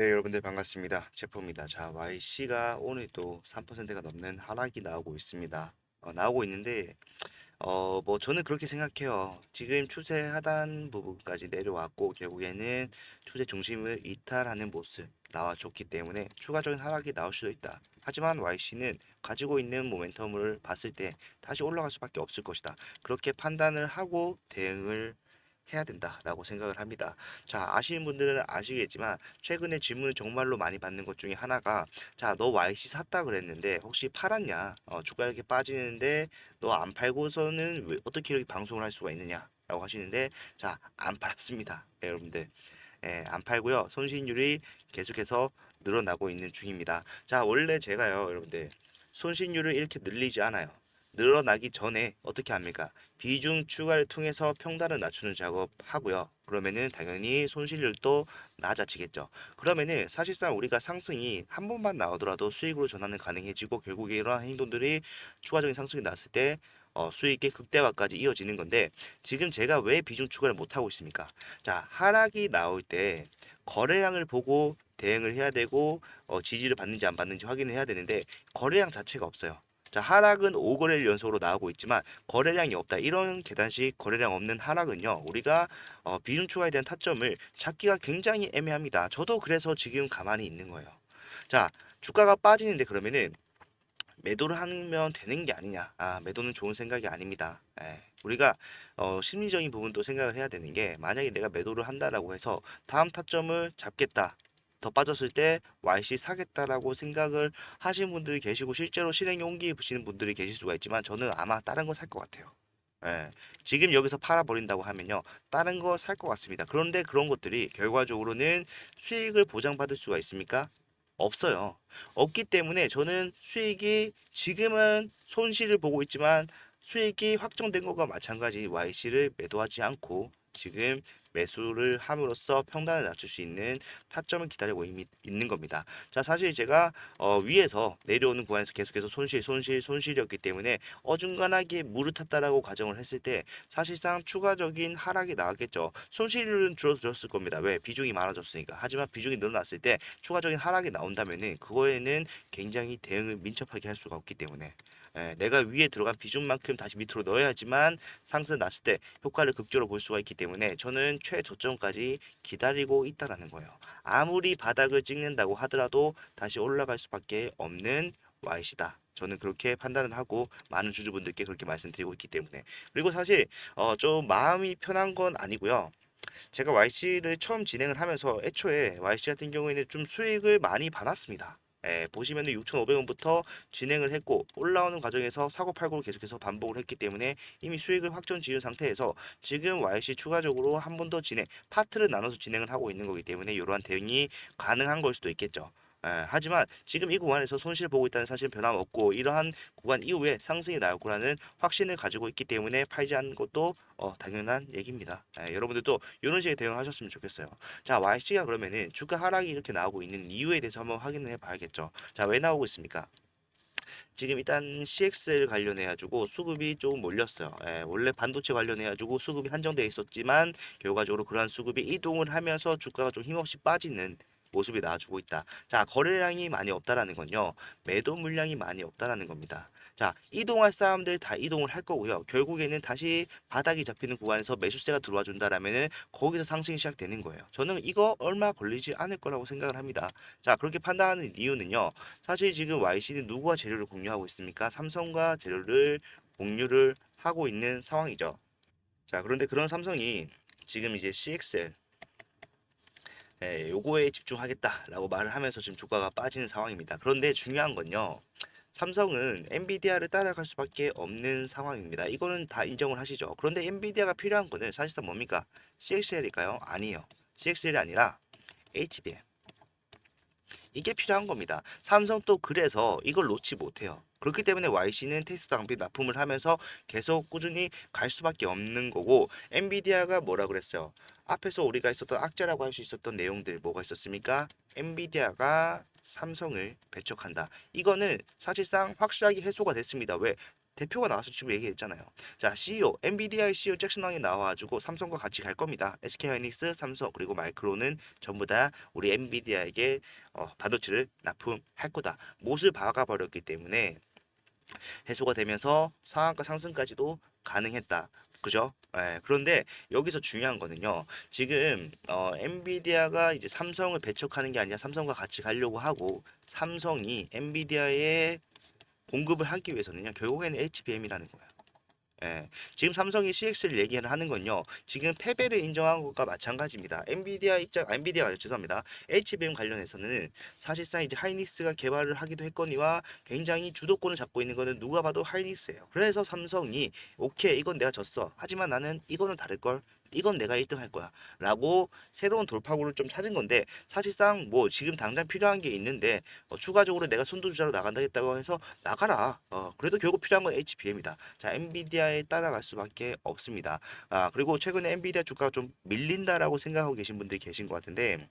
네, 여러분들 반갑습니다. 제프입니다. 자, YC가 오늘도 3%가 넘는 하락이 나오고 있습니다. 나오고 있는데, 뭐 저는 그렇게 생각해요. 지금 추세 하단 부분까지 내려왔고 결국에는 추세 중심을 이탈하는 모습 나와줬기 때문에 추가적인 하락이 나올 수도 있다. 하지만 YC는 가지고 있는 모멘텀을 봤을 때 다시 올라갈 수밖에 없을 것이다. 그렇게 판단을 하고 대응을 해야 된다라고 생각을 합니다. 자, 아시는 분들은 아시겠지만 최근에 질문을 정말로 많이 받는 것 중에 하나가 자, 너 YC 샀다 그랬는데 혹시 팔았냐? 주가 이렇게 빠지는데 너 안 팔고서는 어떻게 이렇게 방송을 할 수가 있느냐? 라고 하시는데 자, 안 팔았습니다. 네, 여러분들. 예, 안 팔고요. 손실률이 계속해서 늘어나고 있는 중입니다. 자, 원래 제가요, 여러분들. 손실률을 이렇게 늘리지 않아요. 늘어나기 전에 어떻게 합니까? 비중 추가를 통해서 평단을 낮추는 작업 하고요. 그러면은 당연히 손실률도 낮아지겠죠. 그러면은 사실상 우리가 상승이 한 번만 나오더라도 수익으로 전환은 가능해지고 결국에 이러한 행동들이 추가적인 상승이 났을 때 수익의 극대화까지 이어지는 건데 지금 제가 왜 비중 추가를 못 하고 있습니까? 자, 하락이 나올 때 거래량을 보고 대응을 해야 되고 지지를 받는지 안 받는지 확인을 해야 되는데 거래량 자체가 없어요. 자, 하락은 5거래일 연속으로 나오고 있지만 거래량이 없다. 이런 계단식 거래량 없는 하락은요. 우리가 비중 추가에 대한 타점을 잡기가 굉장히 애매합니다. 저도 그래서 지금 가만히 있는 거예요. 자, 주가가 빠지는데 그러면은 매도를 하면 되는 게 아니냐. 아, 매도는 좋은 생각이 아닙니다. 우리가 심리적인 부분도 생각을 해야 되는 게 만약에 내가 매도를 한다라고 해서 다음 타점을 잡겠다. 더 빠졌을 때 YC 사겠다라고 생각을 하시는 분들이 계시고 실제로 실행에 옮기시는 분들이 계실 수가 있지만 저는 아마 다른 거 살 것 같아요. 예, 지금 여기서 팔아버린다고 하면요, 다른 거 살 것 같습니다. 그런데 그런 것들이 결과적으로는 수익을 보장받을 수가 있습니까? 없어요. 없기 때문에 저는 수익이 지금은 손실을 보고 있지만 수익이 확정된 것과 마찬가지 YC를 매도하지 않고 지금 매수를 함으로써 평단을 낮출 수 있는 타점을 기다리고 있는 겁니다. 자, 사실 제가 위에서 내려오는 구간에서 계속해서 손실이었기 때문에 어중간하게 무를 탔다라고 가정을 했을 때 사실상 추가적인 하락이 나왔겠죠. 손실은 줄어들었을 겁니다. 왜? 비중이 많아졌으니까. 하지만 비중이 늘어났을 때 추가적인 하락이 나온다면은 그거에는 굉장히 대응을 민첩하게 할 수가 없기 때문에 내가 위에 들어간 비중만큼 다시 밑으로 넣어야지만 상승 났을 때 효과를 극적으로 볼 수가 있기 때문에 저는 최저점까지 기다리고 있다라는 거예요. 아무리 바닥을 찍는다고 하더라도 다시 올라갈 수밖에 없는 YC다. 저는 그렇게 판단을 하고 많은 주주분들께 그렇게 말씀드리고 있기 때문에 그리고 사실 좀 마음이 편한 건 아니고요. 제가 YC를 처음 진행을 하면서 애초에 YC 같은 경우에는 좀 수익을 많이 받았습니다. 보시면은 6,500원부터 진행을 했고 올라오는 과정에서 사고 팔고를 계속해서 반복을 했기 때문에 이미 수익을 확정 지은 상태에서 지금 YC 추가적으로 한 번 더 파트를 나눠서 진행을 하고 있는 거기 때문에 이러한 대응이 가능한 걸 수도 있겠죠. 하지만 지금 이 구간에서 손실 보고 있다는 사실은 변함없고 이러한 구간 이후에 상승이 나올 거라는 확신을 가지고 있기 때문에 팔지 않는 것도 당연한 얘기입니다. 여러분들도 이런 식의 대응하셨으면 좋겠어요. 자, YC가 그러면은 주가 하락이 이렇게 나오고 있는 이유에 대해서 한번 확인을 해봐야겠죠. 자, 왜 나오고 있습니까? 지금 일단 CXL 관련해 가지고 수급이 조금 몰렸어요. 원래 반도체 관련해 가지고 수급이 한정되어 있었지만 결과적으로 그러한 수급이 이동을 하면서 주가가 좀 힘없이 빠지는 모습이 나와주고 있다. 자, 거래량이 많이 없다라는 건요. 매도 물량이 많이 없다라는 겁니다. 자, 이동할 사람들 다 이동을 할 거고요. 결국에는 다시 바닥이 잡히는 구간에서 매수세가 들어와 준다라면은 거기서 상승이 시작되는 거예요. 저는 이거 얼마 걸리지 않을 거라고 생각을 합니다. 자, 그렇게 판단하는 이유는요. 사실 지금 YC는 누구와 재료를 공유하고 있습니까? 삼성과 재료를 공유를 하고 있는 상황이죠. 자, 그런데 그런 삼성이 지금 이제 CXL 요거에 집중하겠다라고 말을 하면서 지금 주가가 빠지는 상황입니다. 그런데 중요한 건요. 삼성은 엔비디아를 따라갈 수밖에 없는 상황입니다. 이거는 다 인정을 하시죠. 그런데 엔비디아가 필요한 거는 사실상 뭡니까? CXL일까요? 아니에요. CXL이 아니라 HBM. 이게 필요한 겁니다. 삼성도 그래서 이걸 놓지 못해요. 그렇기 때문에 YC는 테스트 장비 납품을 하면서 계속 꾸준히 갈 수밖에 없는 거고 엔비디아가 뭐라 그랬어요? 앞에서 우리가 있었던 악재라고 할 수 있었던 내용들 뭐가 있었습니까? 엔비디아가 삼성을 배척한다. 이거는 사실상 확실하게 해소가 됐습니다. 왜? 대표가 나와서 지금 얘기했잖아요. 자, CEO, 엔비디아의 CEO 잭슨 왕이 나와가지고 삼성과 같이 갈 겁니다. SK하이닉스, 삼성 그리고 마이크론은 전부 다 우리 엔비디아에게 반도체를 납품할 거다. 못을 박아버렸기 때문에 해소가 되면서 상한가 상승까지도 가능했다. 그죠? 예, 그런데 여기서 중요한 거는요. 지금 엔비디아가 이제 삼성을 배척하는 게 아니라 삼성과 같이 가려고 하고 삼성이 엔비디아에 공급을 하기 위해서는요. 결국에는 HBM이라는 거예요. 예, 지금 삼성이 CX를 얘기를 하는 건요. 지금 패배를 인정한 것과 마찬가지입니다. 엔비디아가 죄송합니다. HBM 관련해서는 사실상 이제 하이닉스가 개발을 하기도 했거니와 굉장히 주도권을 잡고 있는 거는 누가 봐도 하이닉스예요. 그래서 삼성이 오케이 이건 내가 졌어. 하지만 나는 이거는 다를 걸. 이건 내가 1등 할 거야. 라고 새로운 돌파구를 좀 찾은 건데 사실상 뭐 지금 당장 필요한 게 있는데 추가적으로 내가 선두주자로 나간다고 해서 나가라. 그래도 결국 필요한 건 HBM이다. 자, 엔비디아에 따라갈 수밖에 없습니다. 그리고 최근에 엔비디아 주가가 좀 밀린다라고 생각하고 계신 분들이 계신 것 같은데,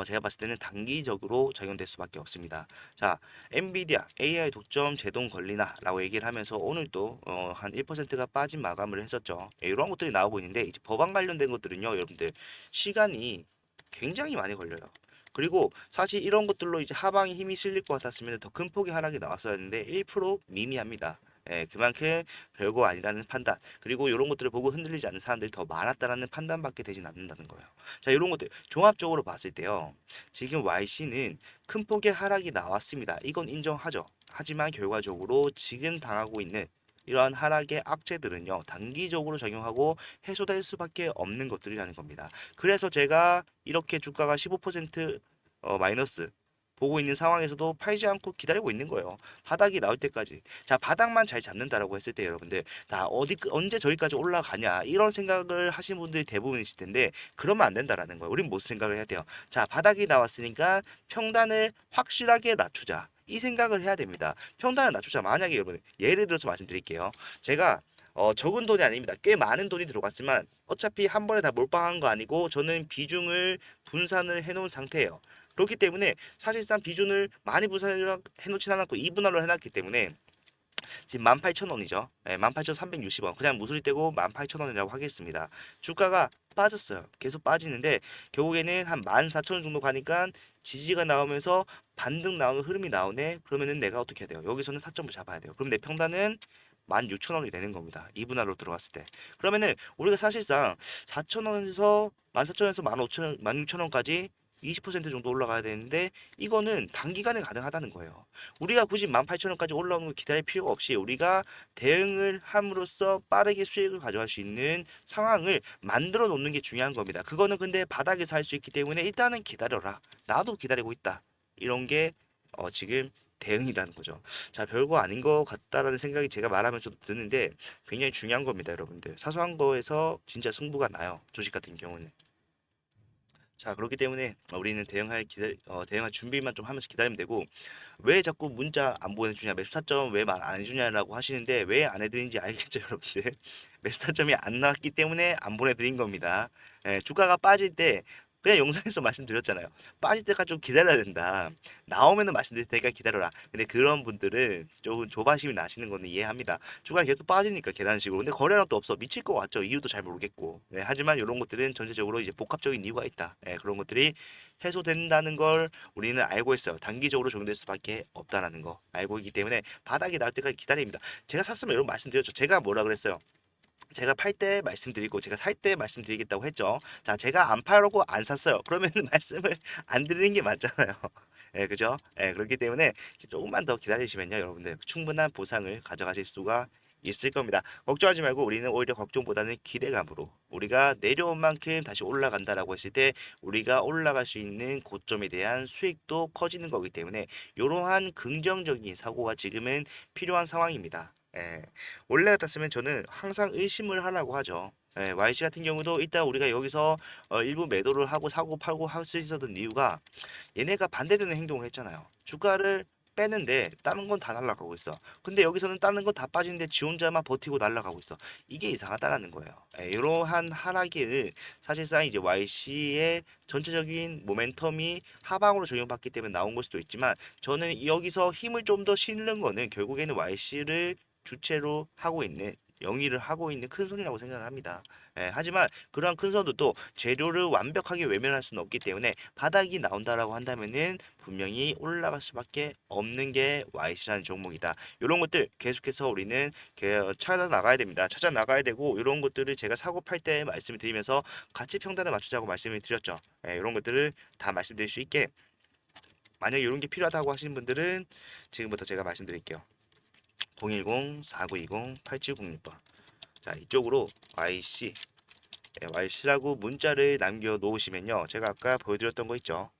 제가 봤을 때는 단기적으로 적용될 수밖에 없습니다. 자, 엔비디아 AI 독점 제동 걸리나라고 얘기를 하면서 오늘도 한 1%가 빠진 마감을 했었죠. 이런 것들이 나오고 있는데 이제 법안 관련된 것들은요, 여러분들 시간이 굉장히 많이 걸려요. 그리고 사실 이런 것들로 이제 하방에 힘이 실릴 것 같았으면 더 큰 폭의 하락이 나왔어야 했는데 1% 미미합니다. 예, 그만큼 별거 아니라는 판단. 그리고 이런 것들을 보고 흔들리지 않는 사람들이 더 많았다라는 판단밖에 되진 않는다는 거예요. 자, 이런 것들 종합적으로 봤을 때요. 지금 YC는 큰 폭의 하락이 나왔습니다. 이건 인정하죠. 하지만 결과적으로 지금 당하고 있는 이러한 하락의 악재들은요. 단기적으로 적용하고 해소될 수밖에 없는 것들이라는 겁니다. 그래서 제가 이렇게 주가가 15% 마이너스 보고 있는 상황에서도 팔지 않고 기다리고 있는 거예요. 바닥이 나올 때까지. 자, 바닥만 잘 잡는다라고 했을 때 여러분들 다 언제 저기까지 올라가냐 이런 생각을 하시는 분들이 대부분이실 텐데 그러면 안 된다라는 거예요. 우린 무슨 생각을 해야 돼요? 자, 바닥이 나왔으니까 평단을 확실하게 낮추자. 이 생각을 해야 됩니다. 평단을 낮추자. 만약에 여러분 예를 들어서 말씀드릴게요. 제가 적은 돈이 아닙니다. 꽤 많은 돈이 들어갔지만 어차피 한 번에 다 몰빵한 거 아니고 저는 비중을 분산을 해놓은 상태예요. 그렇기 때문에 사실상 비중을 많이 분산해 놓진 않았고 2분할로 해놨기 때문에 지금 18,000원이죠. 네, 18,360원. 그냥 무수리 떼고 18,000원이라고 하겠습니다. 주가가 빠졌어요. 계속 빠지는데 결국에는 한 14,000원 정도 가니까 지지가 나오면서 반등 나오는 흐름이 나오네. 그러면은 내가 어떻게 해야 돼요? 여기서는 타점을 잡아야 돼요. 그럼 내 평단은 16,000원이 되는 겁니다. 2분할로 들어갔을 때. 그러면은 우리가 사실상 4,000원에서 14,000원에서 15,000원, 16,000원까지 20% 정도 올라가야 되는데 이거는 단기간에 가능하다는 거예요. 우리가 굳이 18,000원까지 올라오는 걸 기다릴 필요가 없이 우리가 대응을 함으로써 빠르게 수익을 가져갈 수 있는 상황을 만들어 놓는 게 중요한 겁니다. 그거는 근데 바닥에서 할 수 있기 때문에 일단은 기다려라. 나도 기다리고 있다. 이런 게 지금 대응이라는 거죠. 자, 별거 아닌 것 같다라는 생각이 제가 말하면서도 드는데 굉장히 중요한 겁니다, 여러분들. 사소한 거에서 진짜 승부가 나요. 주식 같은 경우는. 자, 그렇기 때문에 우리는 대응할 준비만 좀 하면서 기다리면 되고 왜 자꾸 문자 안 보내주냐 매수 타점 왜 말 안 해주냐라고 하시는데 왜 안 해드린지 알겠죠, 여러분들? 매수 타점이 안 나왔기 때문에 안 보내드린 겁니다. 예, 주가가 빠질 때 그냥 영상에서 말씀드렸잖아요. 빠질 때까지 좀 기다려야 된다. 나오면은 말씀드릴 테니까 기다려라. 근데 그런 분들은 조금 조바심이 나시는 거는 이해합니다. 주가가 계속 빠지니까 계단식으로. 근데 거래량도 없어. 미칠 것 같죠. 이유도 잘 모르겠고. 네, 하지만 이런 것들은 전체적으로 이제 복합적인 이유가 있다. 네, 그런 것들이 해소된다는 걸 우리는 알고 있어요. 단기적으로 적용될 수밖에 없다라는 거 알고 있기 때문에 바닥이 나올 때까지 기다립니다. 제가 샀으면 여러분 말씀드렸죠. 제가 뭐라 그랬어요? 제가 팔 때 말씀드리고 제가 살 때 말씀드리겠다고 했죠. 자, 제가 안 팔고 안 샀어요. 그러면 말씀을 안 드리는 게 맞잖아요. 예, 그죠? 예, 그렇기 때문에 조금만 더 기다리시면요, 여러분들 충분한 보상을 가져가실 수가 있을 겁니다. 걱정하지 말고 우리는 오히려 걱정보다는 기대감으로 우리가 내려온 만큼 다시 올라간다라고 했을 때 우리가 올라갈 수 있는 고점에 대한 수익도 커지는 거기 때문에 이러한 긍정적인 사고가 지금은 필요한 상황입니다. 예. 원래 같았으면 저는 항상 의심을 하라고 하죠. 예, YC 같은 경우도 일단 우리가 여기서 일부 매도를 하고 사고 팔고 할 수 있었던 이유가 얘네가 반대되는 행동을 했잖아요. 주가를 빼는데 다른 건 다 날아가고 있어. 근데 여기서는 다른 건 다 빠지는데 지 혼자만 버티고 날아가고 있어. 이게 이상하다라는 거예요. 이러한 하락에는 사실상 이제 YC의 전체적인 모멘텀이 하방으로 적용받기 때문에 나온 걸 수도 있지만 저는 여기서 힘을 좀 더 실는 거는 결국에는 YC를 주체로 하고 있는 영위를 하고 있는 큰 손이라고 생각을 합니다. 하지만 그러한 큰 손도 또 재료를 완벽하게 외면할 수는 없기 때문에 바닥이 나온다라고 한다면은 분명히 올라갈 수밖에 없는 게 YC라는 종목이다. 이런 것들 계속해서 우리는 찾아 나가야 됩니다. 찾아 나가야 되고 이런 것들을 제가 사고 팔 때 말씀을 드리면서 가치 평단을 맞추자고 말씀을 드렸죠. 이런 것들을 다 말씀드릴 수 있게 만약에 이런 게 필요하다고 하시는 분들은 지금부터 제가 말씀드릴게요. 010-4920-8706번. 자, 이쪽으로 YC라고 문자를 남겨 놓으시면요. 제가 아까 보여드렸던 거 있죠.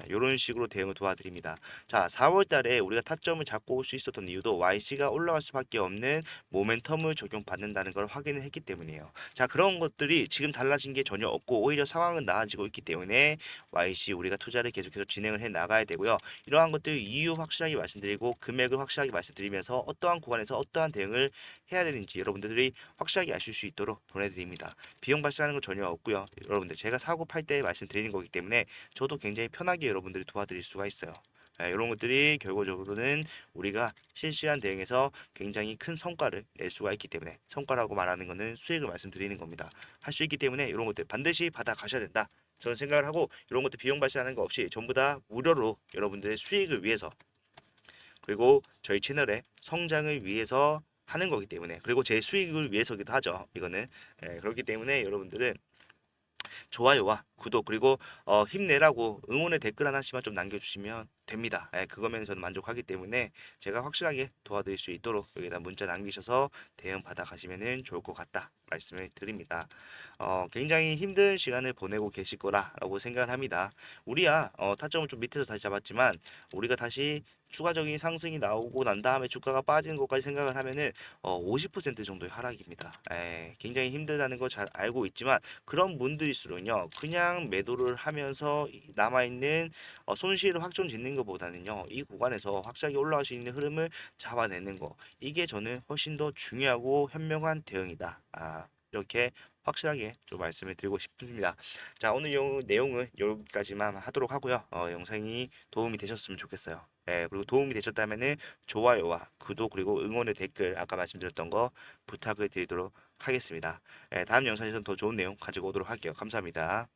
이런 식으로 대응을 도와드립니다. 자, 4월 달에 우리가 타점을 잡고 올 수 있었던 이유도 YC가 올라갈 수밖에 없는 모멘텀을 적용받는다는 걸 확인을 했기 때문이에요. 자, 그런 것들이 지금 달라진 게 전혀 없고 오히려 상황은 나아지고 있기 때문에 YC 우리가 투자를 계속해서 진행을 해 나가야 되고요. 이러한 것들 이유 확실하게 말씀드리고 금액을 확실하게 말씀드리면서 어떠한 구간에서 어떠한 대응을 해야 되는지 여러분들이 확실하게 아실 수 있도록 보내드립니다. 비용 발생하는 건 전혀 없고요. 여러분들 제가 사고 팔 때 말씀드리는 거기 때문에 저도 굉장히 편하게 여러분들이 도와드릴 수가 있어요. 이런 것들이 결과적으로는 우리가 실시간 대응에서 굉장히 큰 성과를 낼 수가 있기 때문에 성과라고 말하는 것은 수익을 말씀드리는 겁니다. 할 수 있기 때문에 이런 것들 반드시 받아 가셔야 된다. 저는 생각을 하고 이런 것도 비용 발생하는 거 없이 전부 다 무료로 여러분들의 수익을 위해서 그리고 저희 채널의 성장을 위해서 하는 거기 때문에 그리고 제 수익을 위해서기도 하죠. 이거는 그렇기 때문에 여러분들은 좋아요와 구독 그리고 힘내라고 응원의 댓글 하나씩만 좀 남겨주시면 됩니다. 그거면 저는 만족하기 때문에 제가 확실하게 도와드릴 수 있도록 여기다 문자 남기셔서 대응 받아 가시면 좋을 것 같다 말씀을 드립니다. 굉장히 힘든 시간을 보내고 계실 거라고 생각을 합니다. 우리야 타점을 좀 밑에서 다시 잡았지만 우리가 다시 추가적인 상승이 나오고 난 다음에 주가가 빠지는 것까지 생각을 하면은 50% 정도의 하락입니다. 굉장히 힘들다는 거 잘 알고 있지만 그런 분들일수록요 그냥 매도를 하면서 남아있는 손실을 확정 짓는 것보다는요 이 구간에서 확실하게 올라갈 수 있는 흐름을 잡아내는 거 이게 저는 훨씬 더 중요하고 현명한 대응이다. 이렇게 확실하게 좀 말씀을 드리고 싶습니다. 자, 오늘 내용은 여기까지만 하도록 하고요. 영상이 도움이 되셨으면 좋겠어요. 그리고 도움이 되셨다면은 좋아요와 구독 그리고 응원의 댓글 아까 말씀드렸던 거 부탁을 드리도록 하겠습니다. 다음 영상에서는 더 좋은 내용 가지고 오도록 할게요. 감사합니다.